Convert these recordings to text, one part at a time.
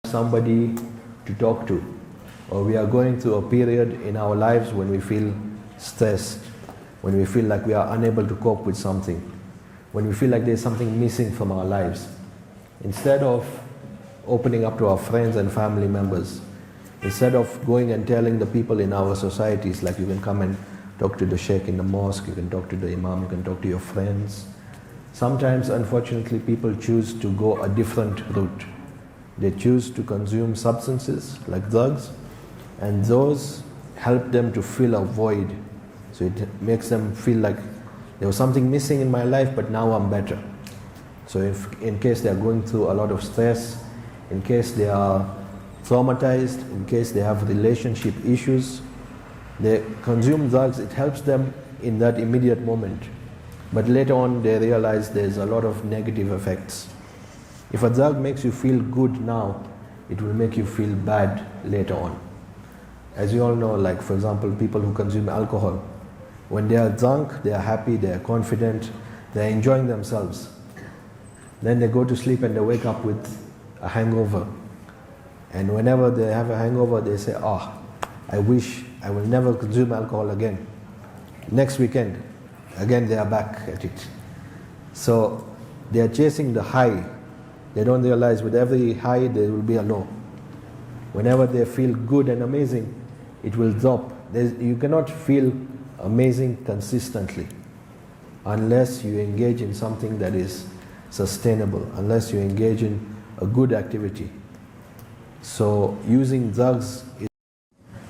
somebody to talk to, or we are going through a period in our lives when we feel stressed, when we feel like we are unable to cope with something, when we feel like there's something missing from our lives, instead of opening up to our friends and family members, instead of going and telling the people in our societies, like you can come and talk to the sheikh in the mosque, you can talk to the imam, you can talk to your friends. Sometimes, unfortunately, people choose to go a different route. They choose to consume substances like drugs, and those help them to fill a void. So it makes them feel like there was something missing in my life, but now I'm better. So if in case they are going through a lot of stress, in case they are traumatized, in case they have relationship issues, they consume drugs, it helps them in that immediate moment. But later on they realize there's a lot of negative effects. If a drug makes you feel good now, it will make you feel bad later on. As you all know, like for example, people who consume alcohol, when they are drunk, they are happy, they are confident, they are enjoying themselves. Then they go to sleep and they wake up with a hangover. And whenever they have a hangover, they say, I wish I will never consume alcohol again. Next weekend, again they are back at it. So they are chasing the high. They don't realize with every high there will be a low. Whenever they feel good and amazing, it will drop. You cannot feel amazing consistently unless you engage in something that is sustainable, unless you engage in a good activity. So using drugs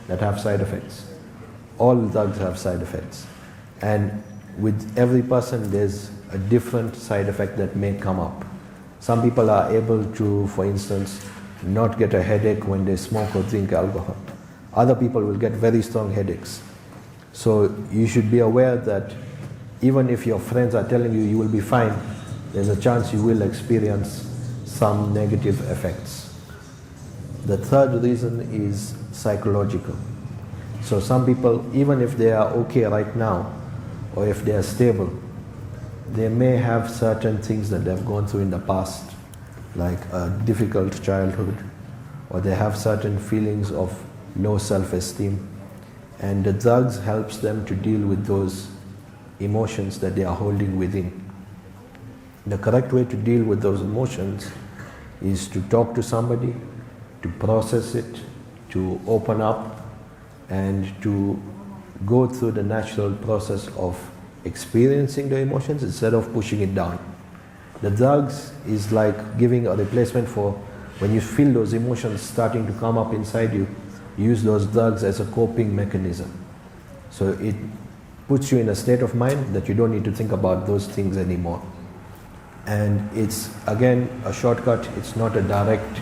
that have side effects. All drugs have side effects. And with every person there's a different side effect that may come up. Some people are able to, for instance, not get a headache when they smoke or drink alcohol. Other people will get very strong headaches. So you should be aware that even if your friends are telling you will be fine, there's a chance you will experience some negative effects. The third reason is psychological. So some people, even if they are okay right now, or if they are stable, they may have certain things that they've gone through in the past, like a difficult childhood, or they have certain feelings of low self-esteem, and the drugs helps them to deal with those emotions that they are holding within. The correct way to deal with those emotions is to talk to somebody, to process it, to open up, and to go through the natural process of experiencing the emotions instead of pushing it down. The drugs is like giving a replacement for when you feel those emotions starting to come up inside you, use those drugs as a coping mechanism. So it puts you in a state of mind that you don't need to think about those things anymore. And it's again a shortcut, it's not a direct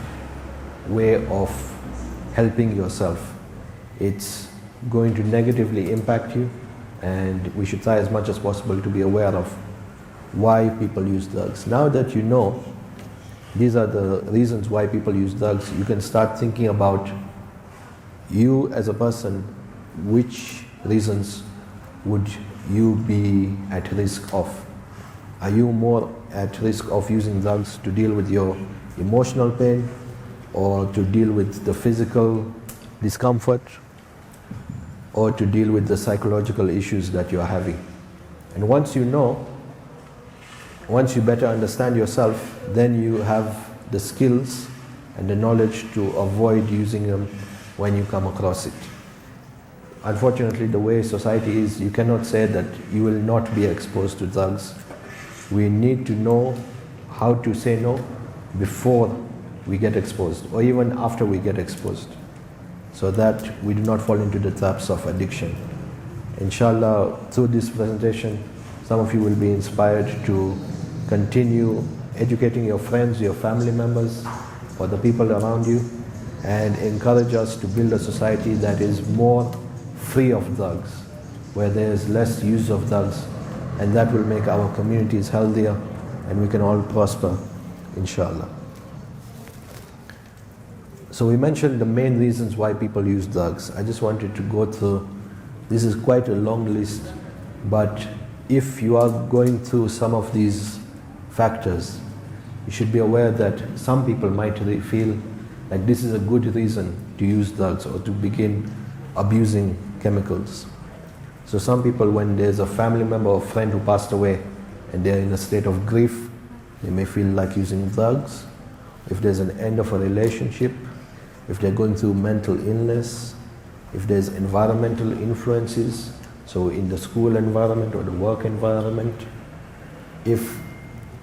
way of helping yourself. It's going to negatively impact you, and we should try as much as possible to be aware of why people use drugs. Now that you know these are the reasons why people use drugs, you can start thinking about you as a person, which reasons would you be at risk of? Are you more at risk of using drugs to deal with your emotional pain, or to deal with the physical discomfort, or to deal with the psychological issues that you are having? And once you know, once you better understand yourself, then you have the skills and the knowledge to avoid using them when you come across it. Unfortunately, the way society is, you cannot say that you will not be exposed to drugs. We need to know how to say no before we get exposed, or even after we get exposed, so that we do not fall into the traps of addiction. Inshallah, through this presentation, some of you will be inspired to continue educating your friends, your family members, or the people around you, and encourage us to build a society that is more free of drugs, where there is less use of drugs, and that will make our communities healthier and we can all prosper, inshallah. So we mentioned the main reasons why people use drugs. I just wanted to go through, this is quite a long list, but if you are going through some of these factors, you should be aware that some people might feel like this is a good reason to use drugs or to begin abusing chemicals. So some people, when there's a family member or friend who passed away and they're in a state of grief, they may feel like using drugs. If there's an end of a relationship, if they're going through mental illness, if there's environmental influences, so in the school environment or the work environment, if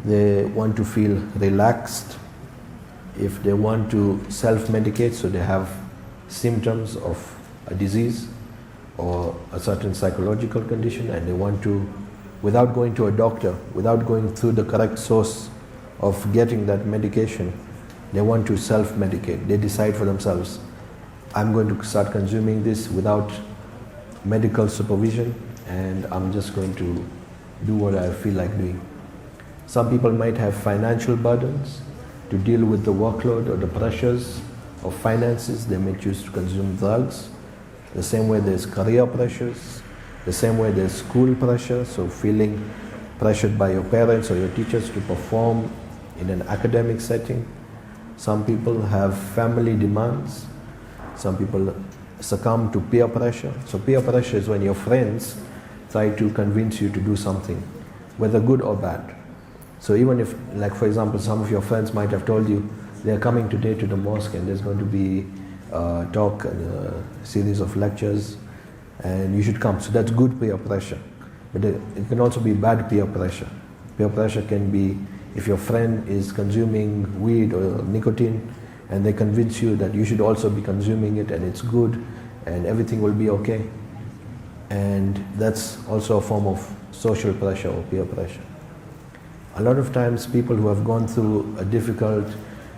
they want to feel relaxed, if they want to self-medicate, so they have symptoms of a disease or a certain psychological condition and they want to, without going to a doctor, without going through the correct source of getting that medication, they want to self-medicate. They decide for themselves, I'm going to start consuming this without medical supervision and I'm just going to do what I feel like doing. Some people might have financial burdens to deal with the workload or the pressures of finances. They may choose to consume drugs. The same way there's career pressures, the same way there's school pressure, so feeling pressured by your parents or your teachers to perform in an academic setting. Some people have family demands. Some people succumb to peer pressure. So peer pressure is when your friends try to convince you to do something, whether good or bad. So even if, like for example, some of your friends might have told you they're coming today to the mosque and there's going to be a talk and a series of lectures and you should come. So that's good peer pressure. But it can also be bad peer pressure. Peer pressure can be if your friend is consuming weed or nicotine and they convince you that you should also be consuming it and it's good and everything will be okay. And that's also a form of social pressure or peer pressure. A lot of times people who have gone through a difficult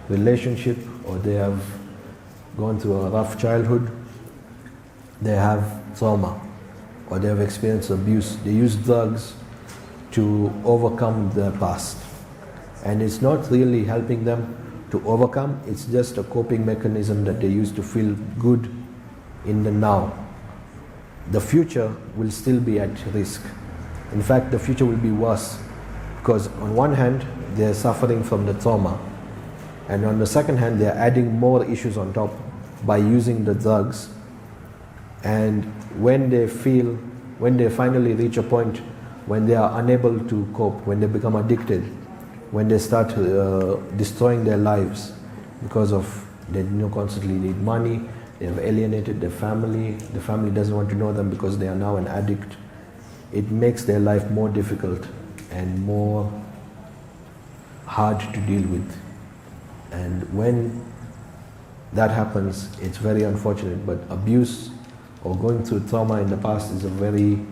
relationship or they have gone through a rough childhood, they have trauma or they have experienced abuse. They use drugs to overcome their past. And it's not really helping them to overcome, it's just a coping mechanism that they use to feel good in the now. The future will still be at risk. In fact, the future will be worse because on one hand, they're suffering from the trauma and on the second hand, they're adding more issues on top by using the drugs. And when they finally reach a point when they are unable to cope, when they become addicted, when they start destroying their lives because of they constantly need money, they have alienated their family, the family doesn't want to know them because they are now an addict, it makes their life more difficult and more hard to deal with. And when that happens, it's very unfortunate, but abuse or going through trauma in the past is a very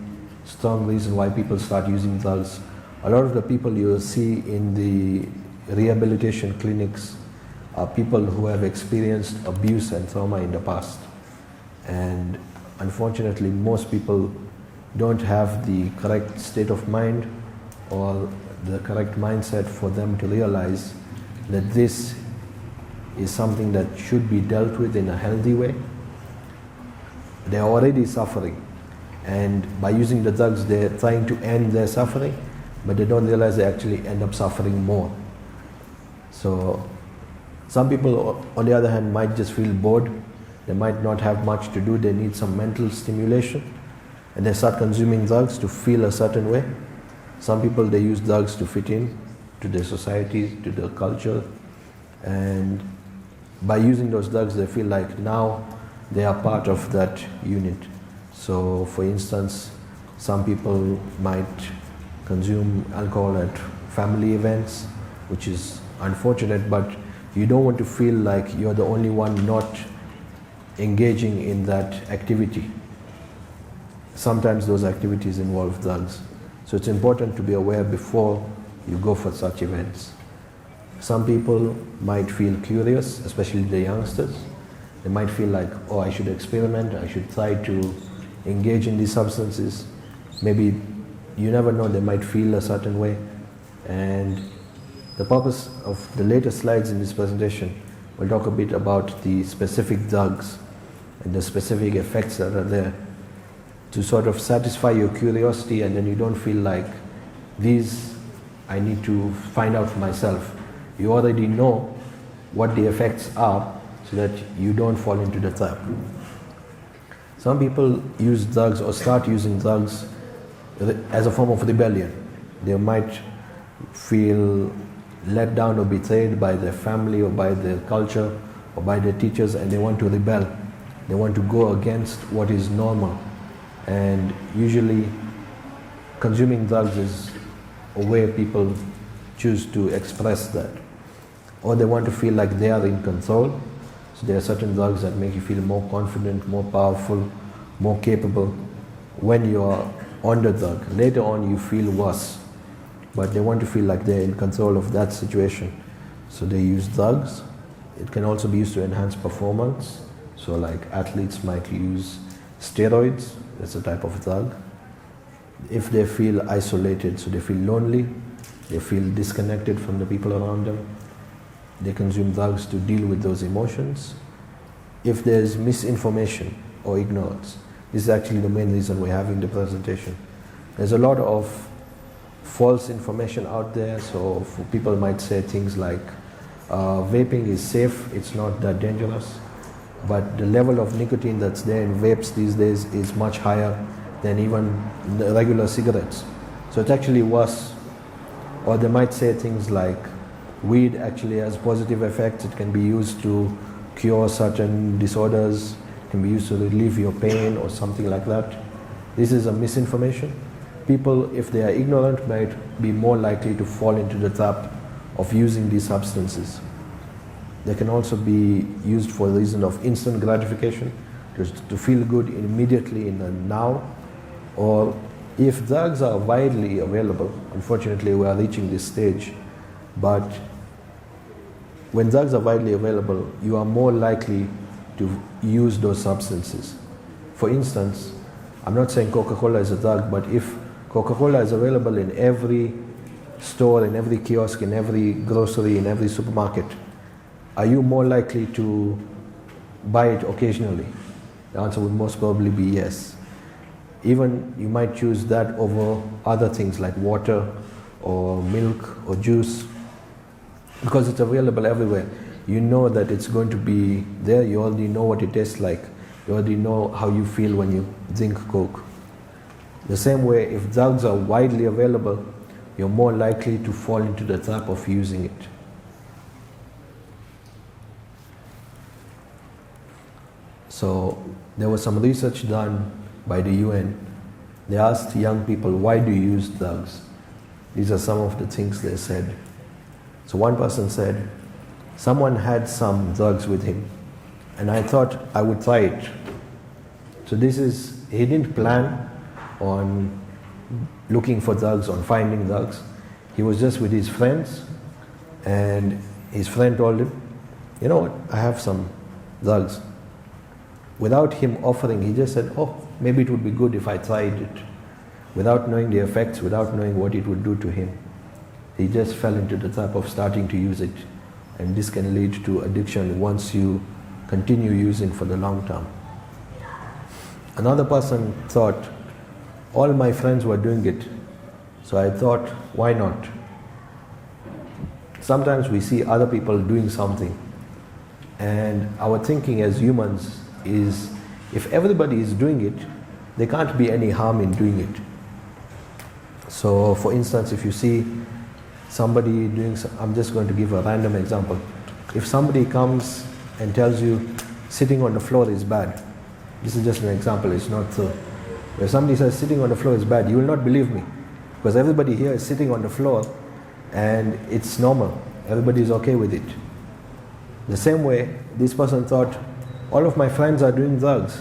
strong reason why people start using drugs. A lot of the people you see in the rehabilitation clinics are people who have experienced abuse and trauma in the past. And unfortunately, most people don't have the correct state of mind or the correct mindset for them to realize that this is something that should be dealt with in a healthy way. They're already suffering, and by using the drugs, they're trying to end their suffering, but they don't realize they actually end up suffering more. So some people, on the other hand, might just feel bored. They might not have much to do. They need some mental stimulation, and they start consuming drugs to feel a certain way. Some people, they use drugs to fit in to their society, to their culture, and by using those drugs, they feel like now they are part of that unit. So, for instance, some people might consume alcohol at family events, which is unfortunate, but you don't want to feel like you're the only one not engaging in that activity. Sometimes those activities involve drugs. So it's important to be aware before you go for such events. Some people might feel curious, especially the youngsters. They might feel like, oh, I should experiment, I should try to engage in these substances. Maybe, you never know, they might feel a certain way. And the purpose of the later slides in this presentation will talk a bit about the specific drugs and the specific effects that are there to sort of satisfy your curiosity, and then you don't feel like these I need to find out for myself. You already know what the effects are, so that you don't fall into the trap. Some people use drugs or start using drugs as a form of rebellion. They might feel let down or betrayed by their family or by their culture or by their teachers, and they want to rebel. They want to go against what is normal. And usually consuming drugs is a way people choose to express that. Or they want to feel like they are in control. So there are certain drugs that make you feel more confident, more powerful, more capable when you are on the drug. Later on you feel worse, but they want to feel like they're in control of that situation. So they use drugs. It can also be used to enhance performance. So like athletes might use steroids, that's a type of drug. If they feel isolated, so they feel lonely, they feel disconnected from the people around them, they consume drugs to deal with those emotions. If there's misinformation or ignorance, this is actually the main reason we're having the presentation. There's a lot of false information out there, so people might say things like vaping is safe, it's not that dangerous, but the level of nicotine that's there in vapes these days is much higher than even the regular cigarettes. So it's actually worse. Or they might say things like weed actually has positive effects, it can be used to cure certain disorders, it can be used to relieve your pain or something like that. This is a misinformation. People, if they are ignorant, might be more likely to fall into the trap of using these substances. They can also be used for the reason of instant gratification, just to feel good immediately in the now. Or if drugs are widely available, unfortunately we are reaching this stage, but when drugs are widely available, you are more likely to use those substances. For instance, I'm not saying Coca-Cola is a drug, but if Coca-Cola is available in every store, in every kiosk, in every grocery, in every supermarket, are you more likely to buy it occasionally? The answer would most probably be yes. Even you might choose that over other things like water or milk or juice, because it's available everywhere. You know that it's going to be there, you already know what it tastes like, you already know how you feel when you drink Coke. The same way, if drugs are widely available, you're more likely to fall into the trap of using it. So there was some research done by the UN. They asked young people, why do you use drugs? These are some of the things they said. So one person said, someone had some drugs with him and I thought I would try it. So he didn't plan on looking for drugs, on finding drugs. He was just with his friends and his friend told him, you know what, I have some drugs. Without him offering, he just said, oh, maybe it would be good if I tried it. Without knowing the effects, without knowing what it would do to him. He just fell into the trap of starting to use it. And this can lead to addiction once you continue using for the long term. Another person thought, all my friends were doing it, so I thought, why not? Sometimes we see other people doing something, and our thinking as humans is, if everybody is doing it, there can't be any harm in doing it. So for instance, if you see somebody doing, I'm just going to give a random example. If somebody comes and tells you sitting on the floor is bad, this is just an example, it's not true. If somebody says sitting on the floor is bad, you will not believe me, because everybody here is sitting on the floor and it's normal, everybody is okay with it. The same way, this person thought, all of my friends are doing drugs,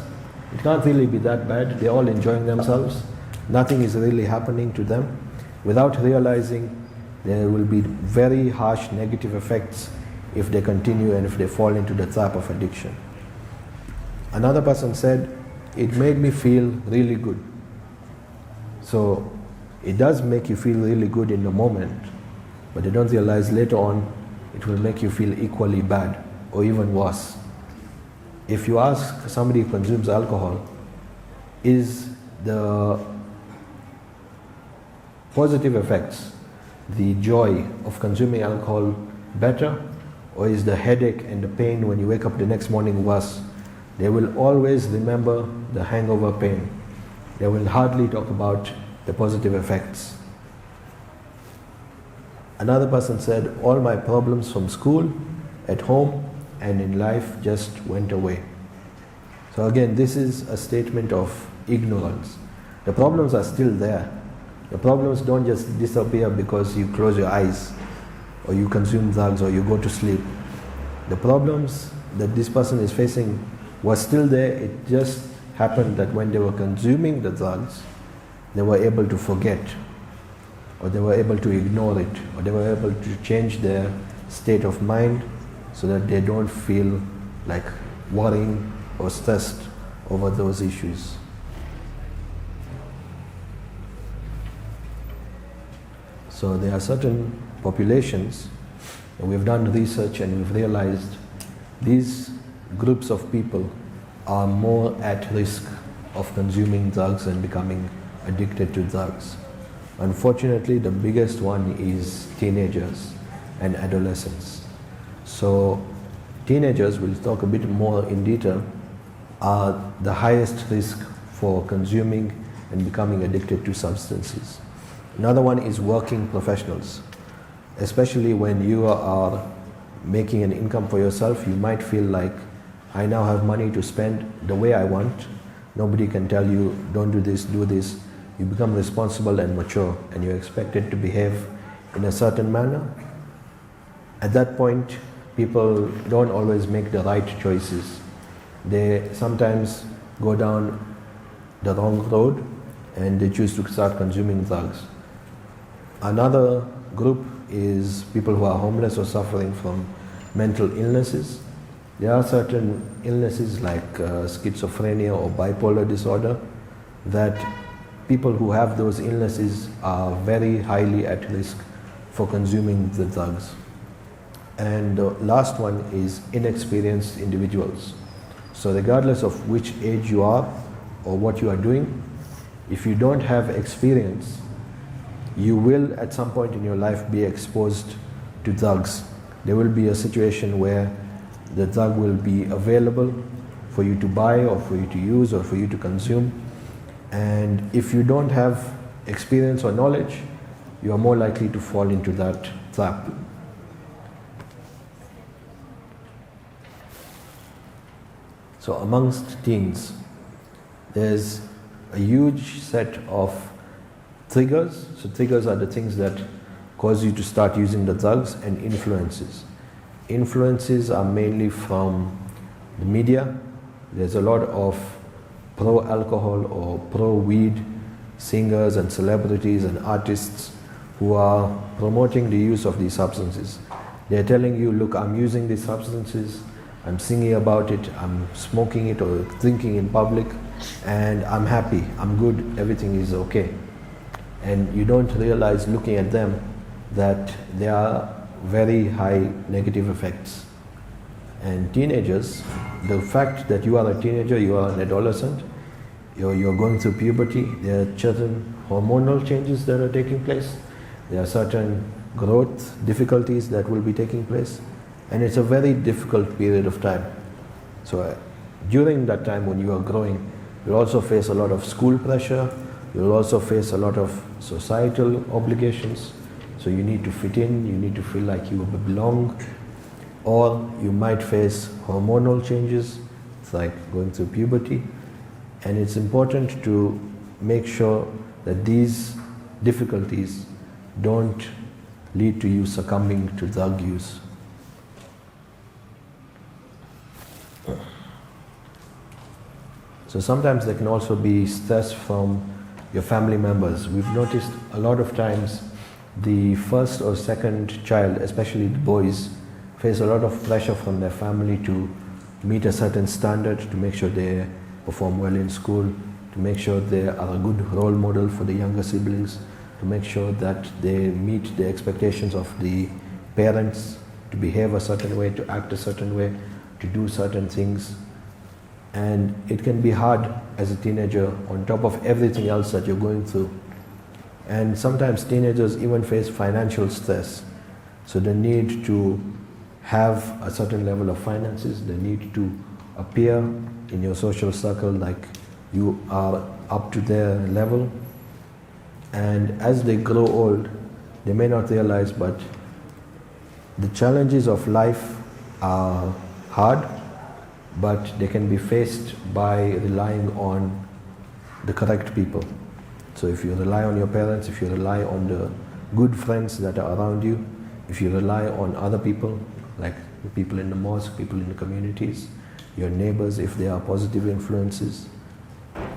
it can't really be that bad, they're all enjoying themselves, nothing is really happening to them, without realizing there will be very harsh negative effects if they continue and if they fall into the trap of addiction. Another person said, it made me feel really good. So it does make you feel really good in the moment, but they don't realize later on it will make you feel equally bad or even worse. If you ask somebody who consumes alcohol, is the positive effects, the joy of consuming alcohol better or is the headache and the pain when you wake up the next morning worse, they will always remember the hangover pain. They will hardly talk about the positive effects. Another person said, all my problems from school, at home, and in life just went away. So again, this is a statement of ignorance. The problems are still there. The problems don't just disappear because you close your eyes, or you consume drugs, or you go to sleep. The problems that this person is facing were still there. It just happened that when they were consuming the drugs, they were able to forget, or they were able to ignore it, or they were able to change their state of mind so that they don't feel like worrying or stressed over those issues. So there are certain populations, and we've done research and we've realized these groups of people are more at risk of consuming drugs and becoming addicted to drugs. Unfortunately, the biggest one is teenagers and adolescents. So teenagers, we'll talk a bit more in detail, are the highest risk for consuming and becoming addicted to substances. Another one is working professionals. Especially when you are making an income for yourself, you might feel like, I now have money to spend the way I want. Nobody can tell you, don't do this, do this. You become responsible and mature, and you're expected to behave in a certain manner. At that point, people don't always make the right choices. They sometimes go down the wrong road and they choose to start consuming drugs. Another group is people who are homeless or suffering from mental illnesses. There are certain illnesses like schizophrenia or bipolar disorder that people who have those illnesses are very highly at risk for consuming the drugs. And the last one is inexperienced individuals. So regardless of which age you are or what you are doing, if you don't have experience, you will at some point in your life be exposed to drugs. There will be a situation where the drug will be available for you to buy or for you to use or for you to consume. And if you don't have experience or knowledge, you are more likely to fall into that trap. So amongst teens, there's a huge set of triggers. So triggers are the things that cause you to start using the drugs, and influences. Influences are mainly from the media. There's a lot of pro-alcohol or pro-weed singers and celebrities and artists who are promoting the use of these substances. They're telling you, look, I'm using these substances, I'm singing about it, I'm smoking it or drinking in public, and I'm happy, I'm good, everything is okay. And you don't realize, looking at them, that there are very high negative effects. And teenagers, the fact that you are a teenager, you are an adolescent, you're going through puberty, there are certain hormonal changes that are taking place, there are certain growth difficulties that will be taking place, and it's a very difficult period of time. So during that time when you are growing, you'll also face a lot of school pressure, you'll also face a lot of societal obligations. So you need to fit in, you need to feel like you belong, or you might face hormonal changes, it's like going through puberty. And it's important to make sure that these difficulties don't lead to you succumbing to drug use. So sometimes there can also be stress from your family members. We've noticed a lot of times the first or second child, especially the boys, face a lot of pressure from their family to meet a certain standard, to make sure they perform well in school, to make sure they are a good role model for the younger siblings, to make sure that they meet the expectations of the parents, to behave a certain way, to act a certain way, to do certain things. And it can be hard as a teenager on top of everything else that you're going through. And sometimes teenagers even face financial stress. So the need to have a certain level of finances. They need to appear in your social circle like you are up to their level. And as they grow old, they may not realize, but the challenges of life are hard, but they can be faced by relying on the correct people. So if you rely on your parents, if you rely on the good friends that are around you, if you rely on other people, like the people in the mosque, people in the communities, your neighbors, if they are positive influences,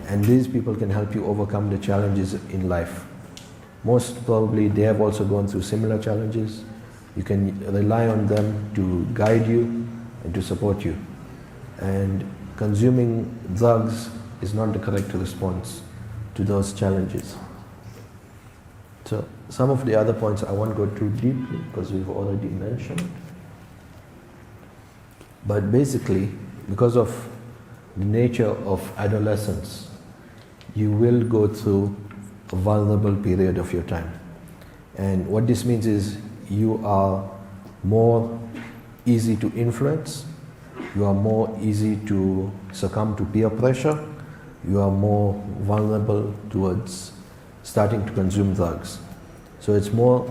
and these people can help you overcome the challenges in life. Most probably they have also gone through similar challenges. You can rely on them to guide you and to support you. And consuming drugs is not the correct response to those challenges. So some of the other points I won't go too deeply because we've already mentioned. But basically, because of the nature of adolescence, you will go through a vulnerable period of your time. And what this means is you are more easy to influence, you are more easy to succumb to peer pressure, you are more vulnerable towards starting to consume drugs. So it's more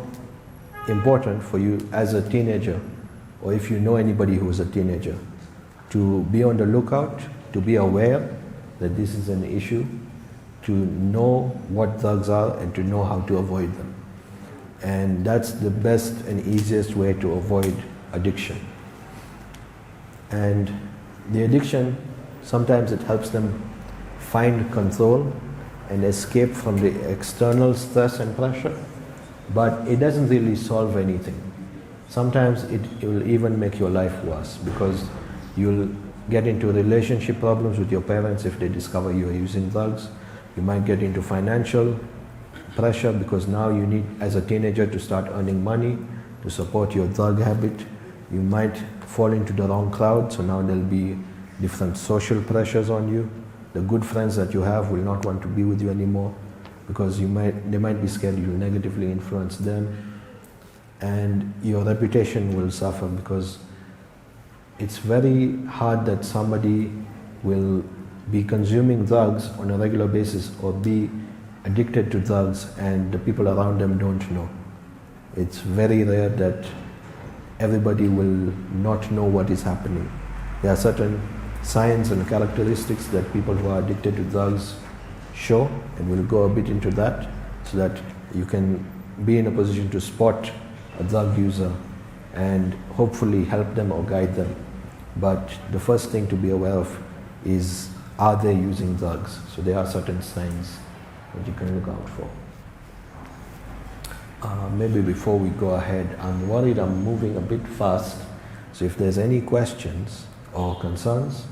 important for you as a teenager, or if you know anybody who is a teenager, to be on the lookout, to be aware that this is an issue, to know what drugs are and to know how to avoid them. And that's the best and easiest way to avoid addiction. And the addiction, sometimes it helps them find control and escape from the external stress and pressure, but it doesn't really solve anything. Sometimes it will even make your life worse because you'll get into relationship problems with your parents if they discover you are using drugs. You might get into financial pressure because now you need, as a teenager, to start earning money to support your drug habit. You might fall into the wrong crowd, so now there'll be different social pressures on you. The good friends that you have will not want to be with you anymore because they might be scared you'll negatively influence them. And your reputation will suffer because it's very hard that somebody will be consuming drugs on a regular basis or be addicted to drugs and the people around them don't know. It's very rare that everybody will not know what is happening. There are certain signs and characteristics that people who are addicted to drugs show, and we'll go a bit into that so that you can be in a position to spot a drug user and hopefully help them or guide them. But the first thing to be aware of is, are they using drugs? So there are certain signs that you can look out for. Maybe before we go ahead, I'm worried I'm moving a bit fast. So if there's any questions or concerns,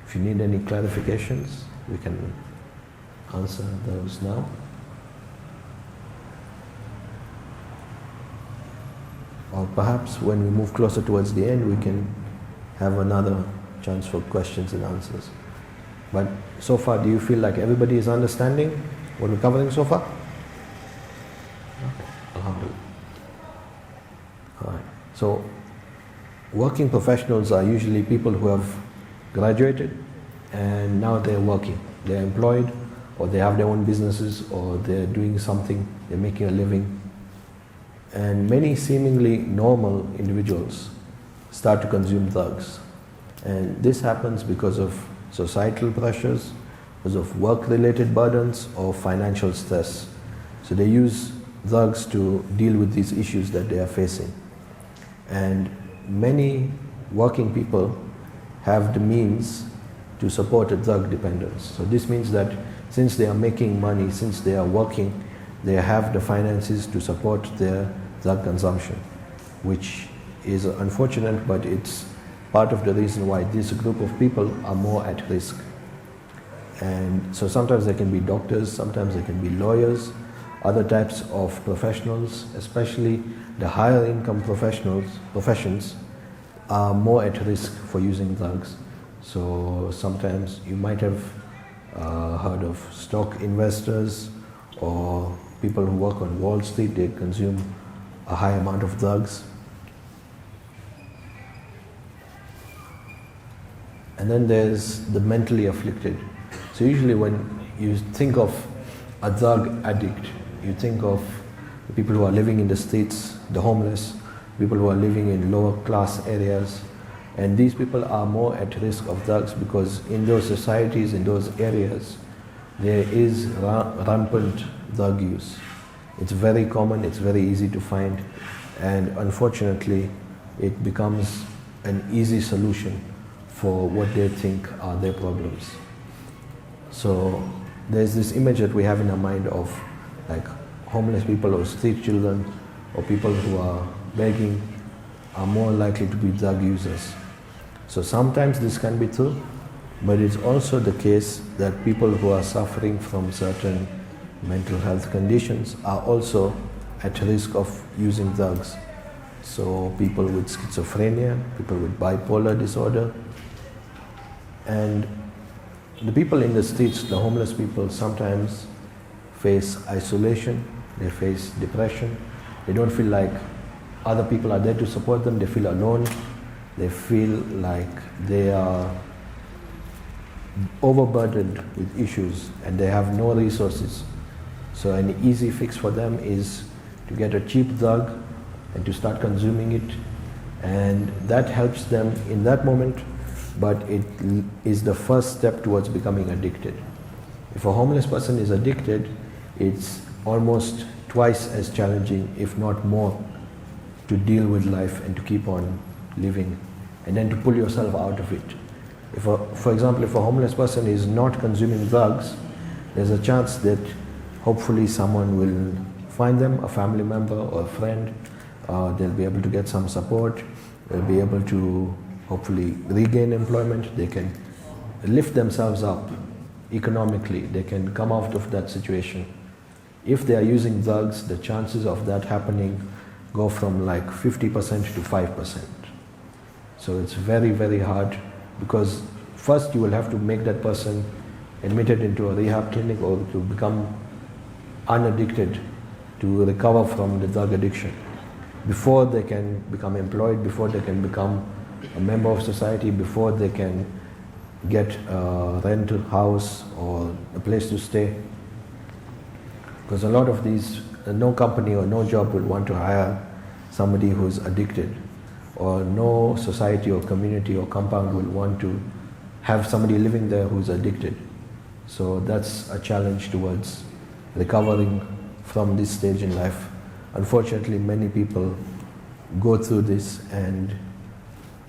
if you need any clarifications, we can answer those now. Or perhaps when we move closer towards the end, we can have another chance for questions and answers. But so far, do you feel like everybody is understanding what we're covering so far? Okay. Alhamdulillah. All right. So, working professionals are usually people who have graduated and now they're working. They're employed, or they have their own businesses, or they're doing something, they're making a living. And many seemingly normal individuals start to consume drugs. And this happens because of societal pressures, because of work-related burdens, or financial stress. So they use drugs to deal with these issues that they are facing. And many working people have the means to support a drug dependence. So this means that since they are making money, since they are working, they have the finances to support their drug consumption, which is unfortunate, but it's part of the reason why this group of people are more at risk. And so sometimes they can be doctors, sometimes they can be lawyers, other types of professionals, especially the higher income professions are more at risk for using drugs. So sometimes you might have heard of stock investors or people who work on Wall Street. They consume a high amount of drugs. And then there's the mentally afflicted. So usually when you think of a drug addict, you think of the people who are living in the streets, the homeless, people who are living in lower class areas. And these people are more at risk of drugs because in those societies, in those areas, there is rampant drug use. It's very common, it's very easy to find, and unfortunately, it becomes an easy solution for what they think are their problems. So there's this image that we have in our mind of like homeless people or street children or people who are begging are more likely to be drug users. So sometimes this can be true, but it's also the case that people who are suffering from certain mental health conditions are also at risk of using drugs. So people with schizophrenia, people with bipolar disorder, and the people in the streets, the homeless people, sometimes face isolation, they face depression, they don't feel like other people are there to support them, they feel alone, they feel like they are overburdened with issues and they have no resources. So an easy fix for them is to get a cheap drug and to start consuming it, and that helps them in that moment, but it is the first step towards becoming addicted. If a homeless person is addicted, it's almost twice as challenging, if not more, to deal with life and to keep on living and then to pull yourself out of it. For example, if a homeless person is not consuming drugs, there's a chance that hopefully someone will find them, a family member or a friend. They'll be able to get some support. They'll be able to hopefully regain employment. They can lift themselves up economically. They can come out of that situation. If they are using drugs, the chances of that happening go from like 50% to 5%. So it's very, very hard, because first you will have to make that person admitted into a rehab clinic or to become unaddicted, to recover from the drug addiction, before they can become employed, before they can become a member of society, before they can get a rented house or a place to stay. Because a lot of these, no company or no job will want to hire somebody who's addicted, or no society or community or compound will want to have somebody living there who's addicted. So that's a challenge towards recovering from this stage in life. Unfortunately, many people go through this, and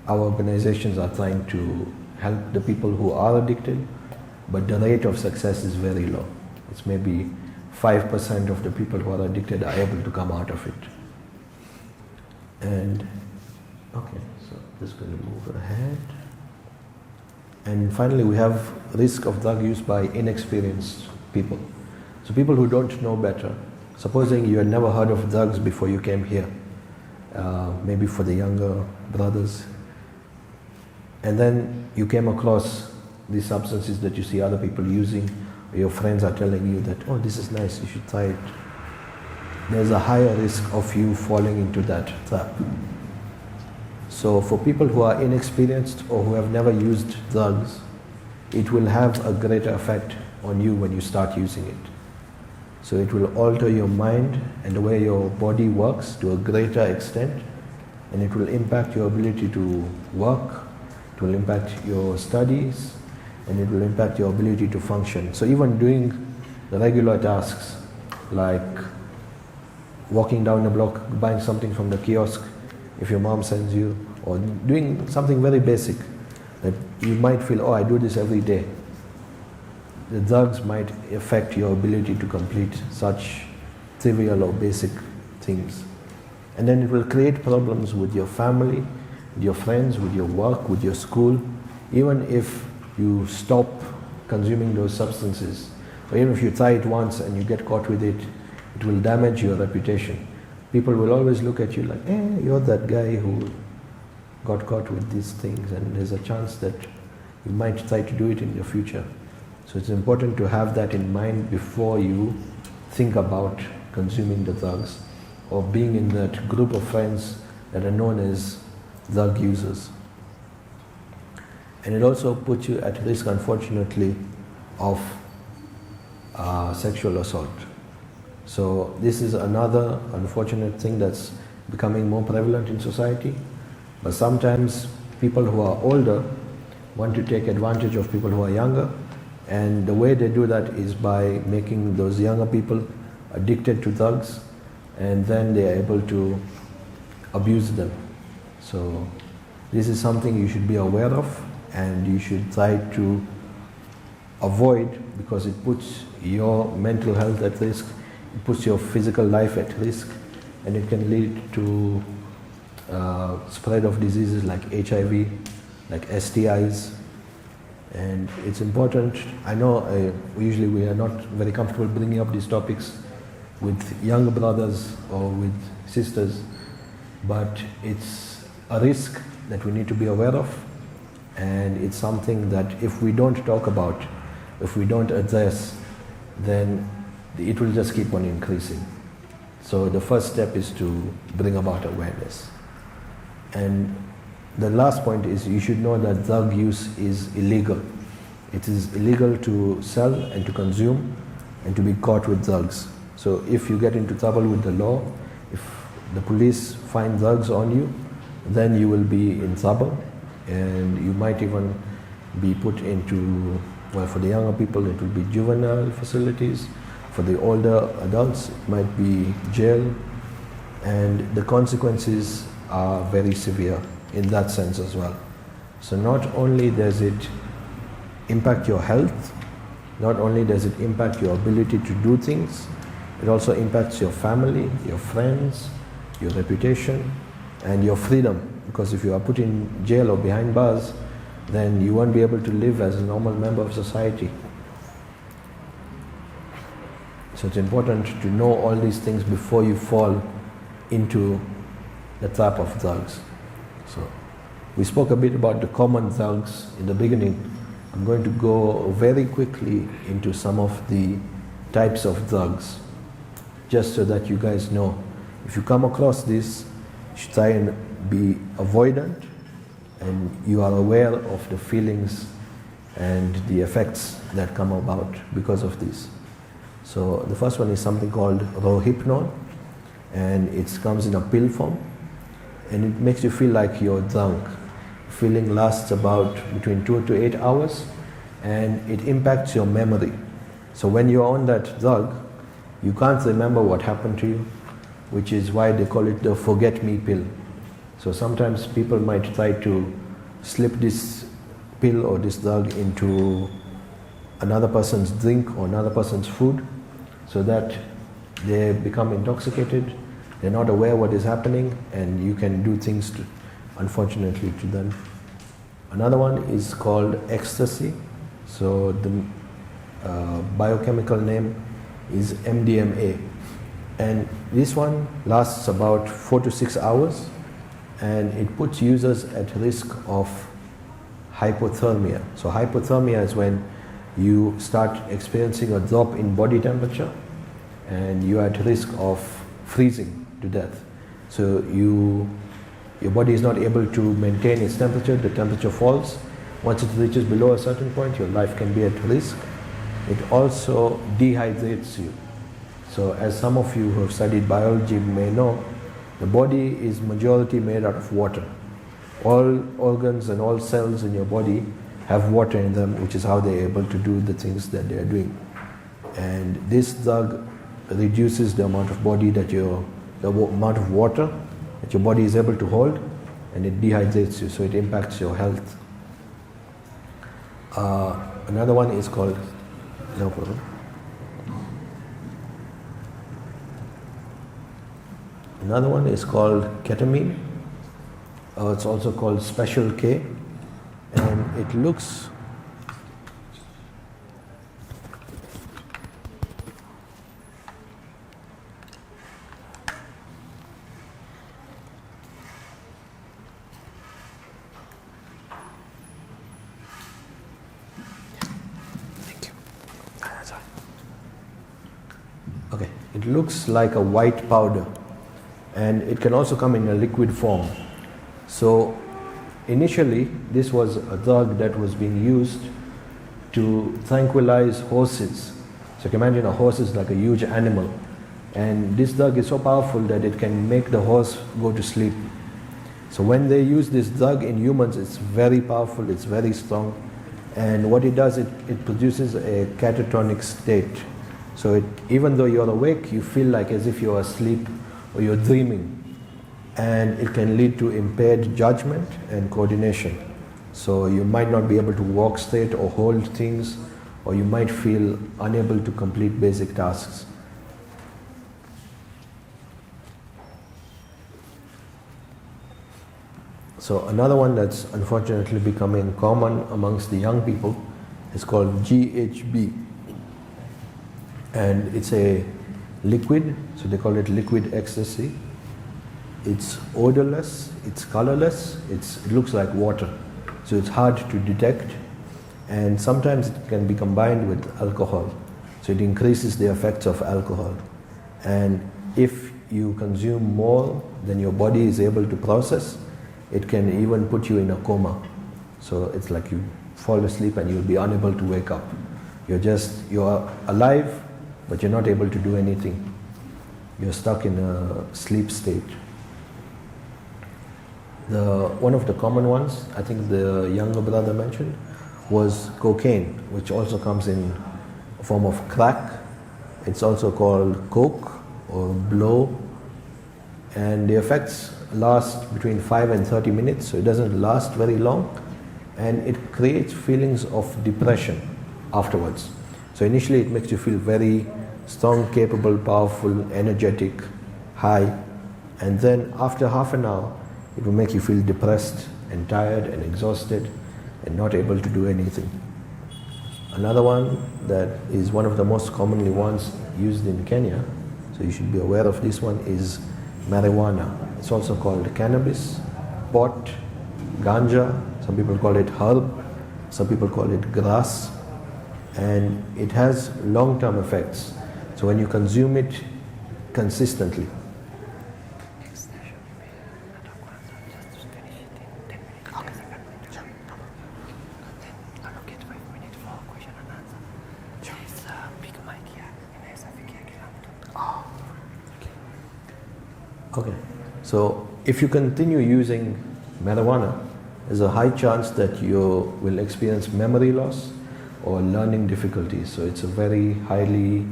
our organizations are trying to help the people who are addicted, but the rate of success is very low. It's maybe 5% of the people who are addicted are able to come out of it. And okay, so just going to move ahead. And finally, we have risk of drug use by inexperienced people. So people who don't know better. Supposing you had never heard of drugs before you came here, maybe for the younger brothers, and then you came across these substances that you see other people using, or your friends are telling you that, oh, this is nice, you should try it. There's a higher risk of you falling into that trap. So for people who are inexperienced or who have never used drugs, it will have a greater effect on you when you start using it. So it will alter your mind and the way your body works to a greater extent, and it will impact your ability to work, it will impact your studies, and it will impact your ability to function. So even doing the regular tasks like walking down the block, buying something from the kiosk if your mom sends you, or doing something very basic that you might feel, oh, I do this every day. The drugs might affect your ability to complete such trivial or basic things. And then it will create problems with your family, with your friends, with your work, with your school. Even if you stop consuming those substances, or even if you try it once and you get caught with it, it will damage your reputation. People will always look at you like, you're that guy who got caught with these things, and there's a chance that you might try to do it in the future. So it's important to have that in mind before you think about consuming the drugs or being in that group of friends that are known as drug users. And it also puts you at risk, unfortunately, of sexual assault. So this is another unfortunate thing that's becoming more prevalent in society. But sometimes people who are older want to take advantage of people who are younger, and the way they do that is by making those younger people addicted to drugs, and then they are able to abuse them. So this is something you should be aware of, and you should try to avoid, because it puts your mental health at risk, it puts your physical life at risk, and it can lead to spread of diseases like HIV, like STIs. And it's important. I know usually we are not very comfortable bringing up these topics with younger brothers or with sisters, but it's a risk that we need to be aware of, and it's something that if we don't talk about, if we don't address, then it will just keep on increasing. So the first step is to bring about awareness. And the last point is, you should know that drug use is illegal. It is illegal to sell and to consume and to be caught with drugs. So if you get into trouble with the law, if the police find drugs on you, then you will be in trouble, and you might even be put into, well, for the younger people it will be juvenile facilities. For the older adults it might be jail, and the consequences are very severe in that sense as well. So not only does it impact your health, not only does it impact your ability to do things, it also impacts your family, your friends, your reputation, and your freedom. Because if you are put in jail or behind bars, then you won't be able to live as a normal member of society. So it's important to know all these things before you fall into the trap of drugs. So we spoke a bit about the common drugs in the beginning. I'm going to go very quickly into some of the types of drugs, just so that you guys know. If you come across this, you should try and be avoidant, and you are aware of the feelings and the effects that come about because of this. So the first one is something called Rohypnol, and it comes in a pill form, and it makes you feel like you're drunk. Feeling lasts about between 2 to 8 hours, and it impacts your memory. So when you're on that drug, you can't remember what happened to you, which is why they call it the forget me pill. So sometimes people might try to slip this pill or this drug into another person's drink or another person's food, so that they become intoxicated, they're not aware what is happening, and you can do things unfortunately to them. Another one is called ecstasy. So the biochemical name is MDMA, and this one lasts about 4 to 6 hours, and it puts users at risk of hypothermia. So hypothermia is when you start experiencing a drop in body temperature, and you are at risk of freezing to death. So your body is not able to maintain its temperature, the temperature falls. Once it reaches below a certain point, your life can be at risk. It also dehydrates you. So as some of you who have studied biology may know, the body is majority made out of water. All organs and all cells in your body have water in them, which is how they're able to do the things that they are doing. And this drug reduces the amount of the amount of water that your body is able to hold, and it dehydrates you, so it impacts your health. Another one is called, no problem. Another one is called ketamine. It's also called Special K, and it looks it looks like a white powder, and it can also come in a liquid form. So Initially, this was a drug that was being used to tranquilize horses. So you can imagine a horse is like a huge animal, and this drug is so powerful that it can make the horse go to sleep. So when they use this drug in humans, it's very powerful, it's very strong, and what it does, it produces a catatonic state. So even though you're awake, you feel like as if you're asleep or you're dreaming, and it can lead to impaired judgment and coordination. So you might not be able to walk straight or hold things, or you might feel unable to complete basic tasks. So another one that's unfortunately becoming common amongst the young people is called GHB. And it's a liquid, so they call it liquid ecstasy. It's odorless, it's colorless, it looks like water. So it's hard to detect, and sometimes it can be combined with alcohol. So it increases the effects of alcohol. And if you consume more than your body is able to process, it can even put you in a coma. So it's like you fall asleep and you'll be unable to wake up. You're alive, but you're not able to do anything. You're stuck in a sleep state. One of the common ones, I think the younger brother mentioned, was cocaine, which also comes in a form of crack. It's also called coke or blow, and the effects last between 5 and 30 minutes, so it doesn't last very long, and it creates feelings of depression afterwards. So initially it makes you feel very strong, capable, powerful, energetic, high, and then after half an hour it will make you feel depressed and tired and exhausted and not able to do anything. Another one that is one of the most commonly ones used in Kenya, so you should be aware of this one, is marijuana. It's also called cannabis, pot, ganja, some people call it herb, some people call it grass, and it has long-term effects. So when you consume it consistently, okay. So if you continue using marijuana, there's a high chance that you will experience memory loss or learning difficulties. So it's a very highly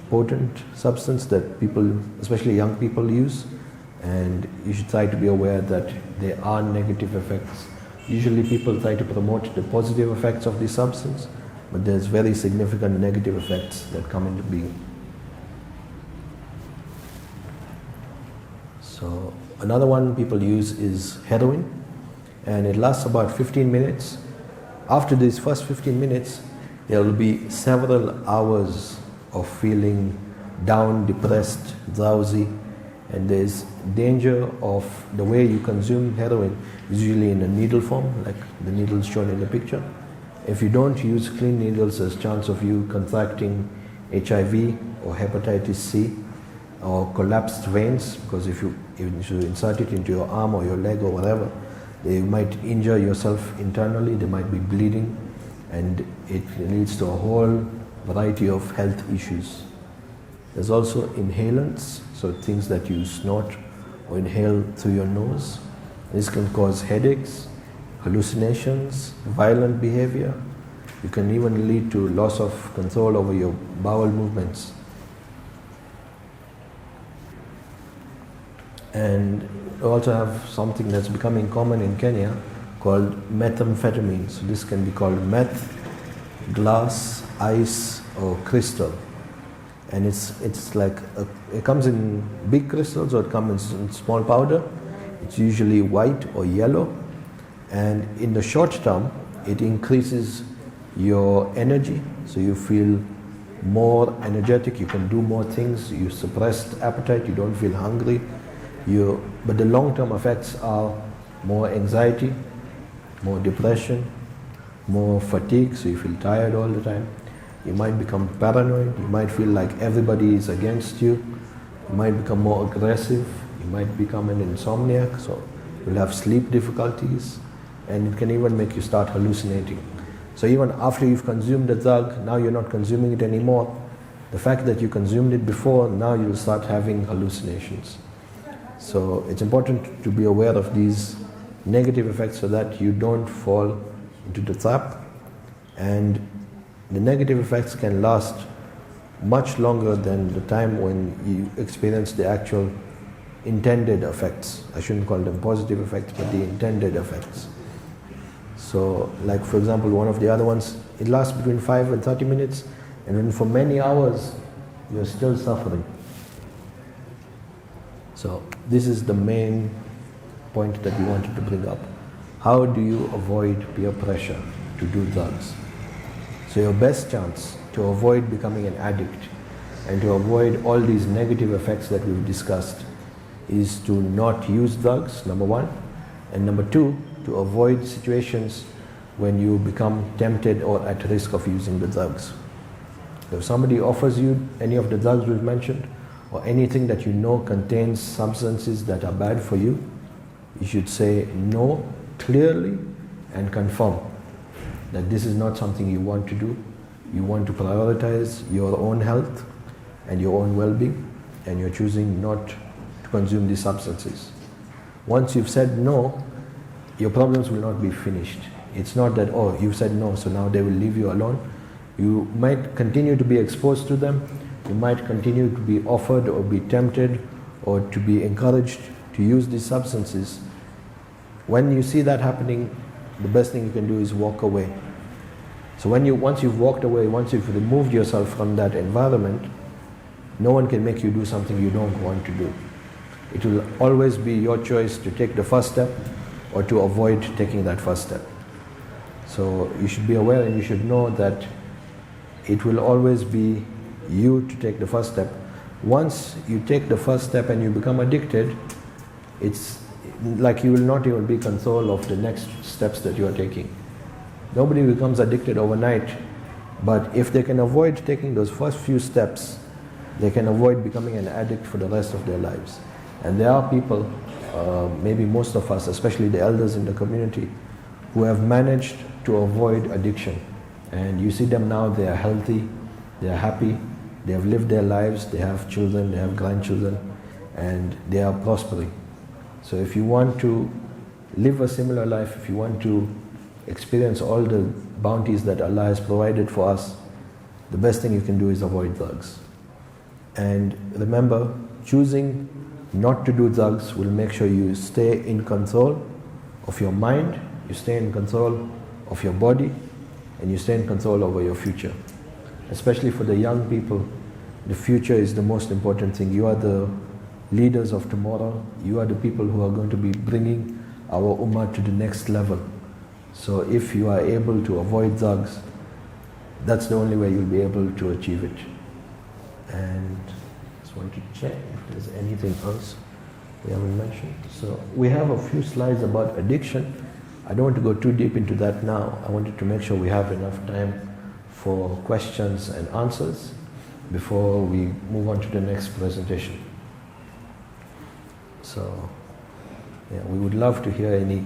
potent substance that people, especially young people, use, and you should try to be aware that there are negative effects. Usually people try to promote the positive effects of the substance, but there's very significant negative effects that come into being. So another one people use is heroin, and it lasts about 15 minutes. After these first 15 minutes, there will be several hours of feeling down, depressed, drowsy, and there's danger of the way you consume heroin is usually in a needle form, like the needles shown in the picture. If you don't use clean needles, there's a chance of you contracting HIV or hepatitis C or collapsed veins, because if you insert it into your arm or your leg or whatever, you might injure yourself internally, there might be bleeding, and it leads to a whole variety of health issues. There's also inhalants, so things that you snort or inhale through your nose. This can cause headaches, hallucinations, violent behavior. It can even lead to loss of control over your bowel movements. And we also have something that's becoming common in Kenya called methamphetamine. So this can be called meth, glass, ice, or crystal. And it's like, it comes in big crystals or it comes in small powder. It's usually white or yellow. And in the short term, it increases your energy, so you feel more energetic, you can do more things, you suppressed appetite, you don't feel hungry. But the long-term effects are more anxiety, more depression, more fatigue, so you feel tired all the time. You might become paranoid, you might feel like everybody is against you, you might become more aggressive, you might become an insomniac. So you'll have sleep difficulties, and it can even make you start hallucinating. So even after you've consumed the drug, now you're not consuming it anymore. The fact that you consumed it before, now you'll start having hallucinations. So it's important to be aware of these negative effects so that you don't fall into the trap. And the negative effects can last much longer than the time when you experience the actual intended effects. I shouldn't call them positive effects, but the intended effects. So, like for example, one of the other ones, it lasts between 5 and 30 minutes, and then for many hours, you're still suffering. So, this is the main point that we wanted to bring up. How do you avoid peer pressure to do drugs? So, your best chance to avoid becoming an addict and to avoid all these negative effects that we've discussed is to not use drugs, number one, and number two, to avoid situations when you become tempted or at risk of using the drugs. If somebody offers you any of the drugs we've mentioned, or anything that you know contains substances that are bad for you, you should say no clearly and confirm that this is not something you want to do. You want to prioritize your own health and your own well-being, and you're choosing not to consume these substances. Once you've said no, your problems will not be finished. It's not that, oh, you've said no, so now they will leave you alone. You might continue to be exposed to them. You might continue to be offered or be tempted or to be encouraged to use these substances. When you see that happening, the best thing you can do is walk away. So once you've walked away, once you've removed yourself from that environment, no one can make you do something you don't want to do. It will always be your choice to take the first step or to avoid taking that first step. So you should be aware and you should know that it will always be you to take the first step. Once you take the first step and you become addicted, it's like you will not even be control of the next steps that you are taking. Nobody becomes addicted overnight, but if they can avoid taking those first few steps, they can avoid becoming an addict for the rest of their lives. And there are people, maybe most of us, especially the elders in the community, who have managed to avoid addiction. And you see them now, they are healthy, they are happy, they have lived their lives, they have children, they have grandchildren, and they are prospering. So if you want to live a similar life, if you want to experience all the bounties that Allah has provided for us, the best thing you can do is avoid drugs. And remember, choosing not to do drugs will make sure you stay in control of your mind, you stay in control of your body, and you stay in control over your future. Especially for the young people, the future is the most important thing. You are the leaders of tomorrow. You are the people who are going to be bringing our ummah to the next level. So if you are able to avoid drugs, that's the only way you'll be able to achieve it. And just want to check if there's anything else we haven't mentioned. So we have a few slides about addiction. I don't want to go too deep into that now. I wanted to make sure we have enough time for questions and answers before we move on to the next presentation. So, yeah, we would love to hear any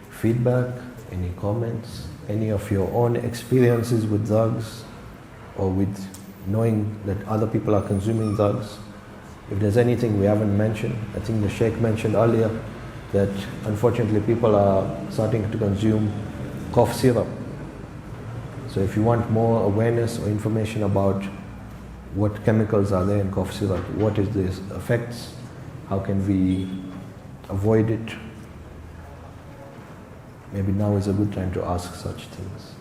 feedback, any comments, any of your own experiences with drugs or with knowing that other people are consuming drugs. If there's anything we haven't mentioned, I think the Sheikh mentioned earlier that unfortunately people are starting to consume cough syrup. So if you want more awareness or information about what chemicals are there in cough syrup, what is the effects, how can we avoid it, maybe now is a good time to ask such things.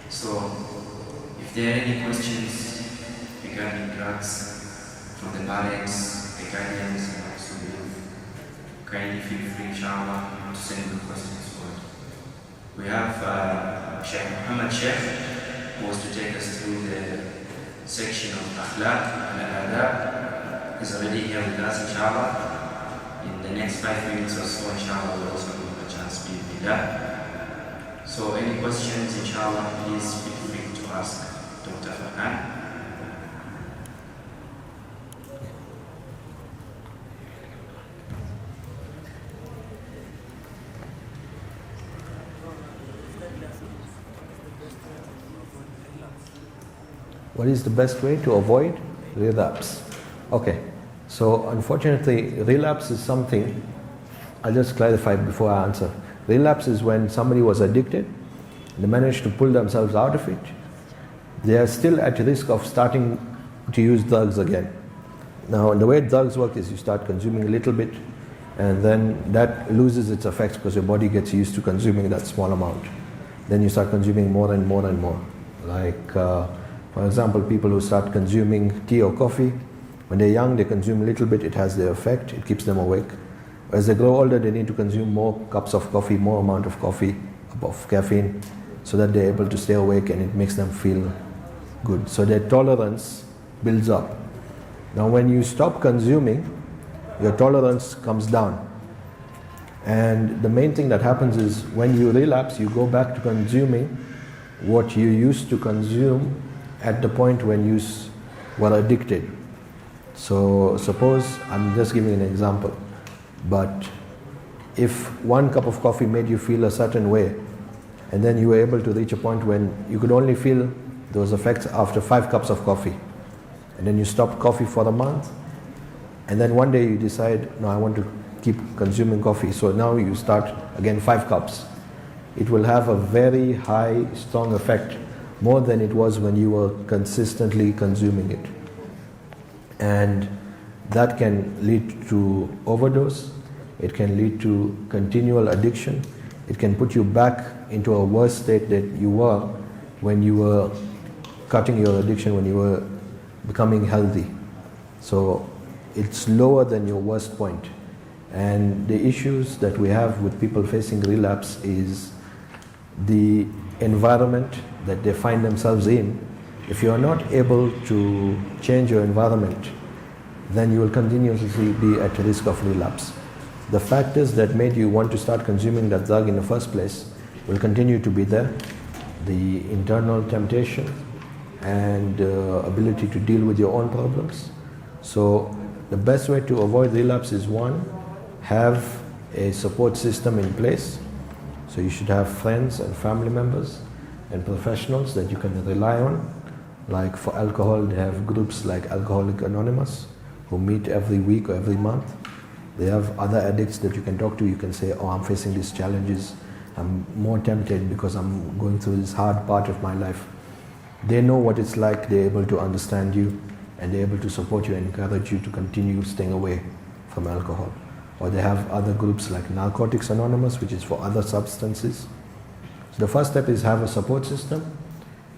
So, if there are any questions regarding drugs from the parents, the guardians, and also the youth, kindly feel free, inshallah, to send the questions forward. We have Sheikh Muhammad Sheikh, who was to take us through the section of Akhlaq and Adab. He's already here with us, inshallah. In the next 5 minutes or so, inshallah, we'll also give a chance to be there. So, any questions, inshallah, please feel free to ask Dr. Farhan. What is the best way to avoid relapse? Okay, so unfortunately, relapse is something, I'll just clarify before I answer. Relapse is when somebody was addicted, they managed to pull themselves out of it. They are still at risk of starting to use drugs again. Now, the way drugs work is you start consuming a little bit, and then that loses its effects because your body gets used to consuming that small amount. Then you start consuming more and more and more. Like, for example, people who start consuming tea or coffee, when they're young, they consume a little bit, it has their effect, it keeps them awake. As they grow older, they need to consume more cups of coffee, more amount of coffee, of caffeine, so that they're able to stay awake and it makes them feel good. So their tolerance builds up. Now when you stop consuming, your tolerance comes down. And the main thing that happens is when you relapse, you go back to consuming what you used to consume at the point when you were addicted. So suppose, I'm just giving an example, but if 1 cup of coffee made you feel a certain way, and then you were able to reach a point when you could only feel those effects after 5 cups of coffee, and then you stopped coffee for a month, and then one day you decide, no, I want to keep consuming coffee, so now you start again 5 cups. It will have a very high, strong effect, more than it was when you were consistently consuming it. And that can lead to overdose, it can lead to continual addiction, it can put you back into a worse state that you were when you were cutting your addiction, when you were becoming healthy. So it's lower than your worst point. And the issues that we have with people facing relapse is the environment that they find themselves in. If you are not able to change your environment, then you will continuously be at risk of relapse. The factors that made you want to start consuming that drug in the first place will continue to be there. The internal temptation and ability to deal with your own problems. So the best way to avoid relapse is, 1, have a support system in place. So you should have friends and family members and professionals that you can rely on. Like for alcohol, they have groups like Alcoholics Anonymous who meet every week or every month. They have other addicts that you can talk to. You can say, oh, I'm facing these challenges. I'm more tempted because I'm going through this hard part of my life. They know what it's like. They're able to understand you, and they're able to support you and encourage you to continue staying away from alcohol. Or they have other groups like Narcotics Anonymous, which is for other substances. So the first step is have a support system.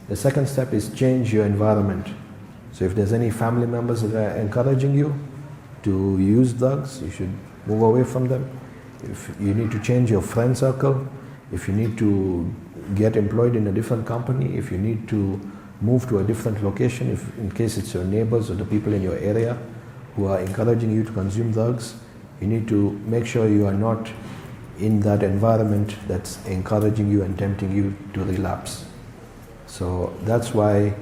The second step is change your environment. So if there's any family members that are encouraging you to use drugs, you should move away from them. If you need to change your friend circle, if you need to get employed in a different company, if you need to move to a different location, if in case it's your neighbors or the people in your area who are encouraging you to consume drugs, you need to make sure you are not in that environment that's encouraging you and tempting you to relapse. So that's why,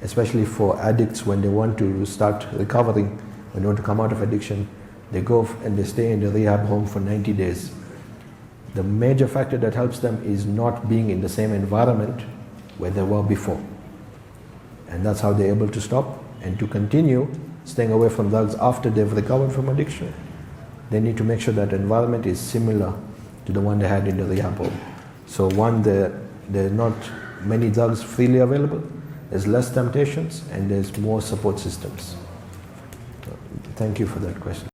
especially for addicts, when they want to start recovering, when they want to come out of addiction, they go and they stay in the rehab home for 90 days. The major factor that helps them is not being in the same environment where they were before. And that's how they're able to stop and to continue staying away from drugs after they've recovered from addiction. They need to make sure that environment is similar to the one they had in the rehab home. So one, there are not many drugs freely available, there's less temptations, and there's more support systems. Thank you for that question.